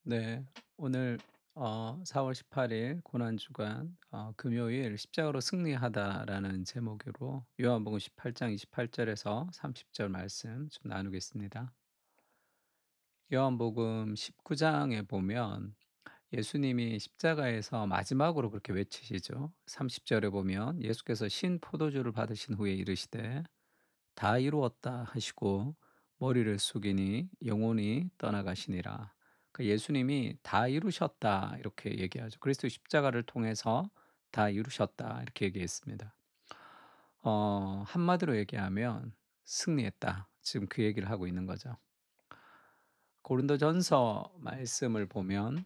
네. 오늘 4월 18일 고난주간 금요일 십자가로 승리하다라는 제목으로 요한복음 18장 28절에서 30절 말씀 좀 나누겠습니다. 요한복음 19장에 보면 예수님이 십자가에서 마지막으로 그렇게 외치시죠. 30절에 보면 예수께서 신 포도주를 받으신 후에 이르시되 다 이루었다 하시고 머리를 숙이니 영혼이 떠나가시니라. 그 예수님이 다 이루셨다 이렇게 얘기하죠. 그리스도 십자가를 통해서 다 이루셨다 이렇게 얘기했습니다. 한마디로 얘기하면 승리했다. 지금 그 얘기를 하고 있는 거죠. 고린도전서 말씀을 보면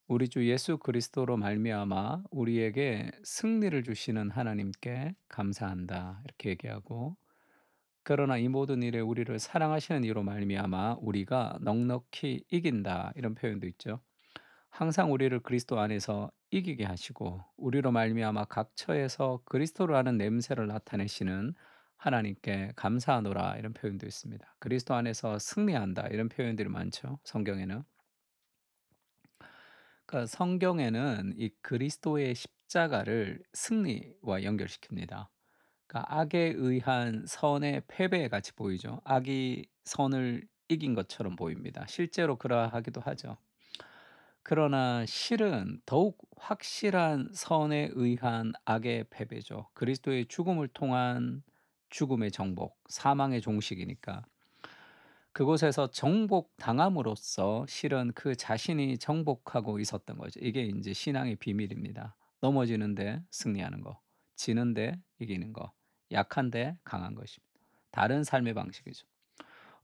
우리 주 예수 그리스도로 말미암아 우리에게 승리를 주시는 하나님께 감사한다 이렇게 얘기하고, 그러나 이 모든 일에 우리를 사랑하시는 이로 말미암아 우리가 넉넉히 이긴다 이런 표현도 있죠. 항상 우리를 그리스도 안에서 이기게 하시고 우리로 말미암아 각 처에서 그리스도를 아는 냄새를 나타내시는 하나님께 감사하노라 이런 표현도 있습니다. 그리스도 안에서 승리한다 이런 표현들이 많죠. 성경에는. 그러니까 성경에는 이 그리스도의 십자가를 승리와 연결시킵니다. 그러니까 악에 의한 선의 패배 같이 보이죠. 악이 선을 이긴 것처럼 보입니다. 실제로 그러하기도 하죠. 그러나 실은 더욱 확실한 선에 의한 악의 패배죠. 그리스도의 죽음을 통한 죽음의 정복, 사망의 종식이니까. 그곳에서 정복당함으로써 실은 그 자신이 정복하고 있었던 거죠. 이게 인제 신앙의 비밀입니다. 넘어지는데 승리하는 거, 지는데 이기는 거, 약한데 강한 것입니다. 다른 삶의 방식이죠.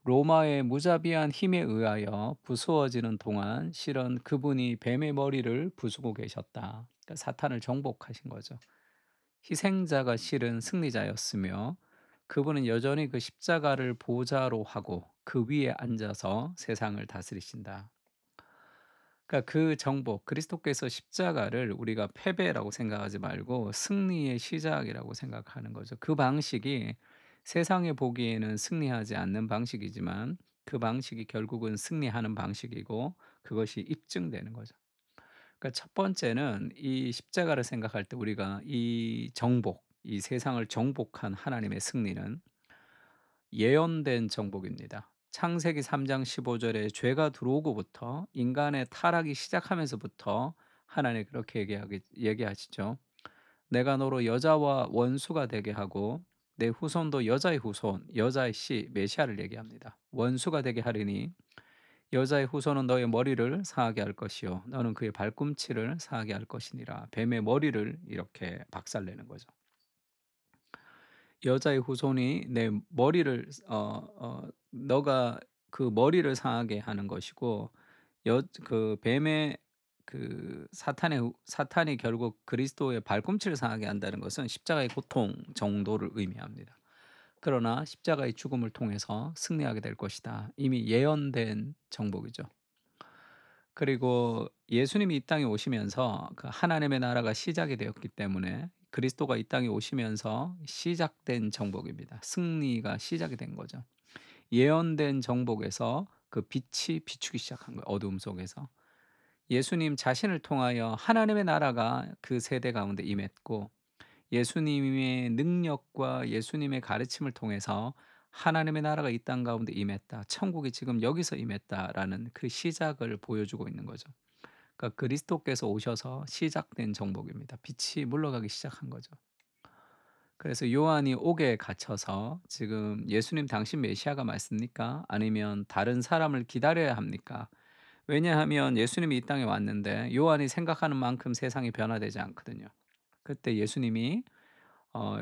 로마의 무자비한 힘에 의하여 부수어지는 동안 실은 그분이 뱀의 머리를 부수고 계셨다. 그러니까 사탄을 정복하신 거죠. 희생자가 실은 승리자였으며 그분은 여전히 그 십자가를 보좌로 하고 그 위에 앉아서 세상을 다스리신다. 그러니까 그 정복, 그리스도께서 십자가를 우리가 패배라고 생각하지 말고 승리의 시작이라고 생각하는 거죠. 그 방식이 세상에 보기에는 승리하지 않는 방식이지만 그 방식이 결국은 승리하는 방식이고 그것이 입증되는 거죠. 그러니까 첫 번째는 이 십자가를 생각할 때 우리가 이 정복, 이 세상을 정복한 하나님의 승리는 예언된 정복입니다. 창세기 3장 15 절에 죄가 들어오고부터 인간의 타락이 시작하면서부터 하나님 그렇게 얘기하시죠. "내가 너로 여자와 원수가 되게 하고 내 후손도 여자의 후손, 여자의 씨 메시아를 얘기합니다. 원수가 되게 하리니 여자의 후손은 너의 머리를 상하게 할 것이요 너는 그의 발꿈치를 상하게 할 것이니라." 뱀의 머리를 이렇게 박살내는 거죠. 여자의 후손이 내 머리를 너가 그 머리를 상하게 하는 것이고, 그 뱀의 사탄이 결국 그리스도의 발꿈치를 상하게 한다는 것은 십자가의 고통 정도를 의미합니다. 그러나 십자가의 죽음을 통해서 승리하게 될 것이다. 이미 예언된 정복이죠. 그리고 예수님이 이 땅에 오시면서 그 하나님의 나라가 시작이 되었기 때문에 그리스도가 이 땅에 오시면서 시작된 정복입니다. 승리가 시작이 된 거죠. 예언된 정복에서 그 빛이 비추기 시작한 거예요, 어두움 속에서. 예수님 자신을 통하여 하나님의 나라가 그 세대 가운데 임했고, 예수님의 능력과 예수님의 가르침을 통해서 하나님의 나라가 이 땅 가운데 임했다. 천국이 지금 여기서 임했다라는 그 시작을 보여주고 있는 거죠. 그러니까 그리스도께서 오셔서 시작된 정복입니다. 빛이 물러가기 시작한 거죠. 그래서 요한이 옥에 갇혀서 지금 "예수님 당신 메시아가 맞습니까? 아니면 다른 사람을 기다려야 합니까?" 왜냐하면 예수님이 이 땅에 왔는데 요한이 생각하는 만큼 세상이 변화되지 않거든요. 그때 예수님이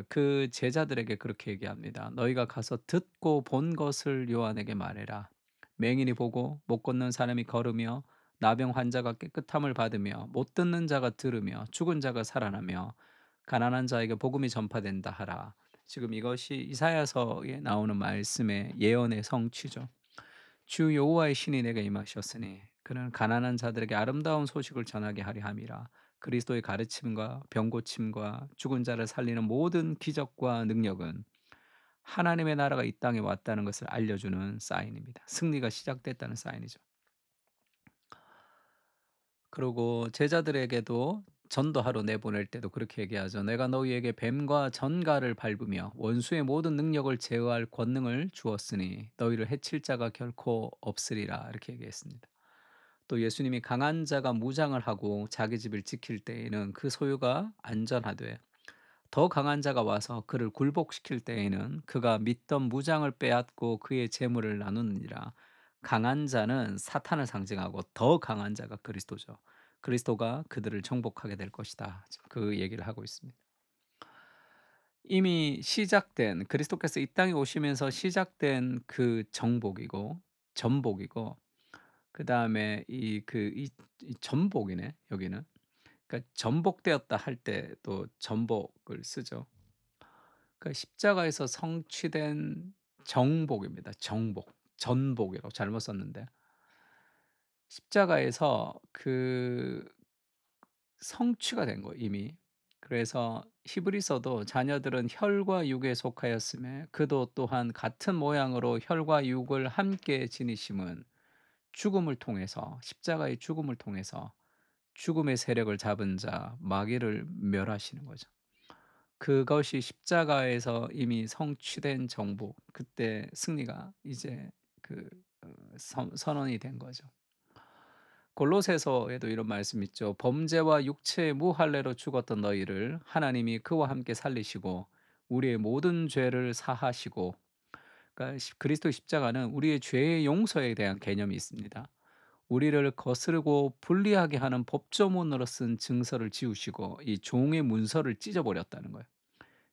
그 제자들에게 그렇게 얘기합니다. "너희가 가서 듣고 본 것을 요한에게 말해라. 맹인이 보고 못 걷는 사람이 걸으며 나병 환자가 깨끗함을 받으며 못 듣는 자가 들으며 죽은 자가 살아나며 가난한 자에게 복음이 전파된다 하라." 지금 이것이 이사야서에 나오는 말씀의 예언의 성취죠. "주 여호와의 신이 내게 임하셨으니 그는 가난한 자들에게 아름다운 소식을 전하게 하려 함이라." 그리스도의 가르침과 병 고침과 죽은 자를 살리는 모든 기적과 능력은 하나님의 나라가 이 땅에 왔다는 것을 알려주는 사인입니다. 승리가 시작됐다는 사인이죠. 그리고 제자들에게도 전도하러 내보낼 때도 그렇게 얘기하죠. "내가 너희에게 뱀과 전갈을 밟으며 원수의 모든 능력을 제어할 권능을 주었으니 너희를 해칠 자가 결코 없으리라." 이렇게 얘기했습니다. 또 예수님이 강한 자가 무장을 하고 자기 집을 지킬 때에는 그 소유가 안전하되 더 강한 자가 와서 그를 굴복시킬 때에는 그가 믿던 무장을 빼앗고 그의 재물을 나누느니라. 강한 자는 사탄을 상징하고 더 강한 자가 그리스도죠. 그리스도가 그들을 정복하게 될 것이다. 지금 그 얘기를 하고 있습니다. 이미 시작된 그리스도께서 이 땅에 오시면서 시작된 그 정복이고 전복이고 그다음에 이 전복이네 여기는. 그러니까 전복되었다 할 때 또 전복을 쓰죠. 그 십자가에서 성취된 정복입니다. 정복. 전복이라고 잘못 썼는데 십자가에서 성취가 된 거예요 이미. 그래서 히브리서도 자녀들은 혈과 육에 속하였음에 그도 또한 같은 모양으로 혈과 육을 함께 지니심은 죽음을 통해서 십자가의 죽음을 통해서 죽음의 세력을 잡은 자 마귀를 멸하시는 거죠. 그것이 십자가에서 이미 성취된 정복, 그때 승리가 이제 그 선언이 된 거죠. 골로새서에도 이런 말씀 있죠. 범죄와 육체의 무할례로 죽었던 너희를 하나님이 그와 함께 살리시고 우리의 모든 죄를 사하시고, 그러니까 그리스도 십자가는 우리의 죄의 용서에 대한 개념이 있습니다. 우리를 거스르고 불리하게 하는 법조문으로 쓴 증서를 지우시고 이 종의 문서를 찢어 버렸다는 거예요.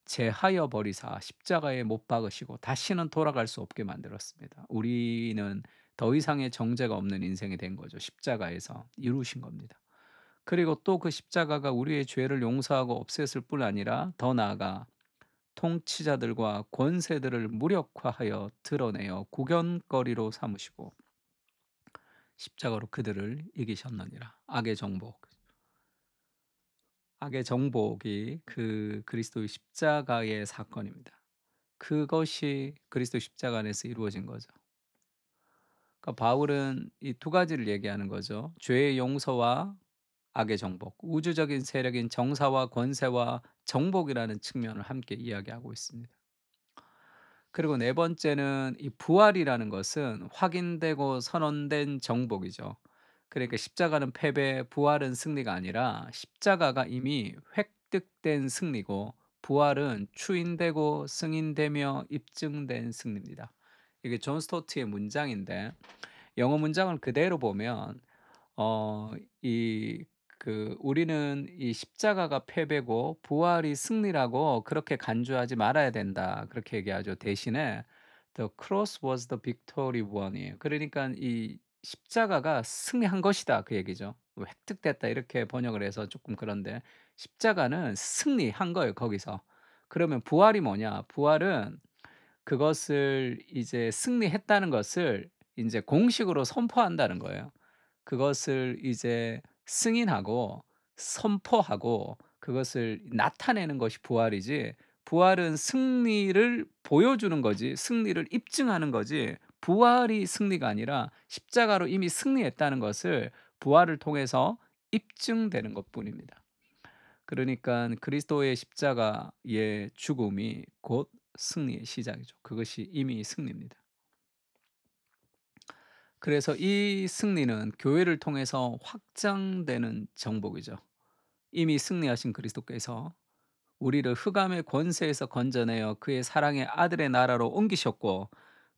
제하여 버리사 십자가에 못 박으시고 다시는 돌아갈 수 없게 만들었습니다. 우리는 더 이상의 정죄가 없는 인생이 된 거죠. 십자가에서 이루신 겁니다. 그리고 또 그 십자가가 우리의 죄를 용서하고 없앴을 뿐 아니라 더 나아가 통치자들과 권세들을 무력화하여 드러내어 구견거리로 삼으시고 십자가로 그들을 이기셨느니라. 악의 정복이 그 그리스도의 십자가의 사건입니다. 그것이 그리스도 십자가 안에서 이루어진 거죠. 그러니까 바울은 이 두 가지를 얘기하는 거죠. 죄의 용서와 악의 정복, 우주적인 세력인 정사와 권세와 정복이라는 측면을 함께 이야기하고 있습니다. 그리고 네 번째는 이 부활이라는 것은 확인되고 선언된 정복이죠. 그러니까 십자가는 패배, 부활은 승리가 아니라 십자가가 이미 획득된 승리고 부활은 추인되고 승인되며 입증된 승리입니다. 이게 존 스토트의 문장인데 영어 문장을 그대로 보면 어 이 우리는 이 십자가가 패배고 부활이 승리라고 그렇게 간주하지 말아야 된다. 그렇게 얘기하죠. 대신에 "The cross was the victory won." 이에요. 그러니깐 이 십자가가 승리한 것이다 그 얘기죠. 뭐 "획득됐다." 이렇게 번역을 해서 쪼끔 그런데 십자가는 승리한 거예요 거기서. 그러면 부활이 뭐냐? 부활은 그것을 이제 승리했다는 것을 인제 공식으로 선포한다는 거예요. 그것을 이제 승인하고 선포하고 그것을 나타내는 것이 부활이지, 부활은 승리를 보여주는 거지 승리를 입증하는 거지 부활이 승리가 아니라 십자가로 이미 승리했다는 것을 부활을 통해서 입증되는 것뿐입니다. 그러니깐 그리스도의 십자가의 죽음이 곧 승리의 시작이죠. 그것이 이미 승리입니다. 그래서 이 승리는 교회를 통해서 확장되는 정복이죠. 이미 승리하신 그리스도께서 우리를 흑암의 권세에서 건져내어 그의 사랑의 아들의 나라로 옮기셨고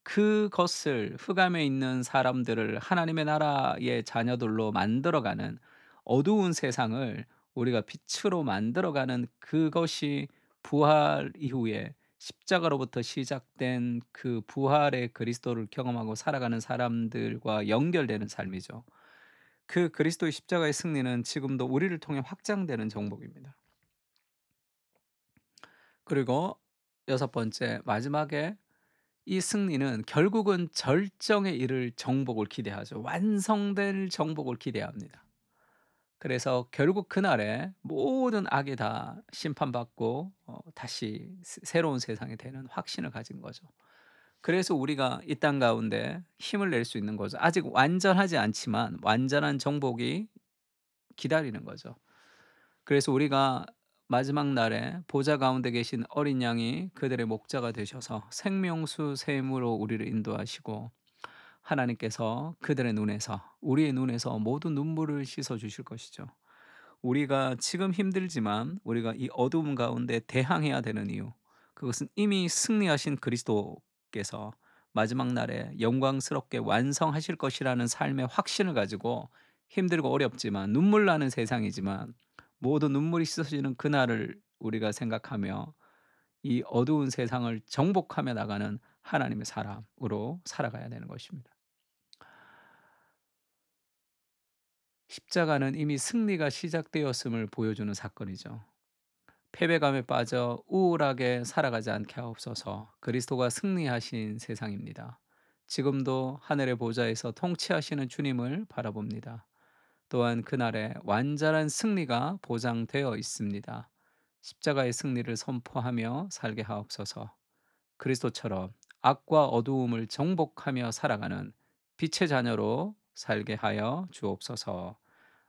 그것을 흑암에 있는 사람들을 하나님의 나라의 자녀들로 만들어가는 어두운 세상을 우리가 빛으로 만들어가는 그것이 부활 이후에 십자가로부터 시작된 그 부활의 그리스도를 경험하고 살아가는 사람들과 연결되는 삶이죠. 그 그리스도의 십자가의 승리는 지금도 우리를 통해 확장되는 정복입니다. 그리고 여섯 번째 마지막에 이 승리는 결국은 절정에 이를 정복을 기대하죠. 완성될 정복을 기대합니다. 그래서 결국 그날에 모든 악이 다 심판받고 다시 새로운 세상이 되는 확신을 가진 거죠. 그래서 우리가 이 땅 가운데 힘을 낼 수 있는 거죠. 아직 완전하지 않지만 완전한 정복이 기다리는 거죠. 그래서 우리가 마지막 날에 보좌 가운데 계신 어린 양이 그들의 목자가 되셔서 생명수 샘으로 우리를 인도하시고, 하나님께서 그들의 눈에서, 우리의 눈에서 모든 눈물을 씻어 주실 것이죠. 우리가 지금 힘들지만 우리가 이 어두움 가운데 대항해야 되는 이유, 그것은 이미 승리하신 그리스도께서 마지막 날에 영광스럽게 완성하실 것이라는 삶의 확신을 가지고, 힘들고 어렵지만 눈물 나는 세상이지만 모든 눈물이 씻어지는 그날을 우리가 생각하며 이 어두운 세상을 정복하며 나가는 하나님의 사람으로 살아가야 되는 것입니다. 십자가는 이미 승리가 시작되었음을 보여주는 사건이죠. 패배감에 빠져 우울하게 살아가지 않게 하옵소서. 그리스도가 승리하신 세상입니다. 지금도 하늘의 보좌에서 통치하시는 주님을 바라봅니다. 또한 그날에 완전한 승리가 보장되어 있습니다. 십자가의 승리를 선포하며 살게 하옵소서. 그리스도처럼 악과 어두움을 정복하며 살아가는 빛의 자녀로 살게 하여 주옵소서.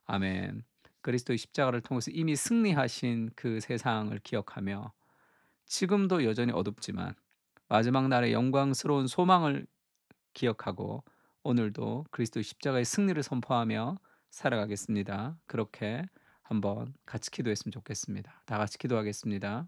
아멘. 그리스도의 십자가를 통해서 이미 승리하신 그 세상을 기억하며, 지금도 여전히 어둡지만 마지막 날의 영광스러운 소망을 기억하고, 오늘도 그리스도의 십자가의 승리를 선포하며 살아가겠습니다. 그렇게 한번 같이 기도했으면 좋겠습니다. 다 같이 기도하겠습니다.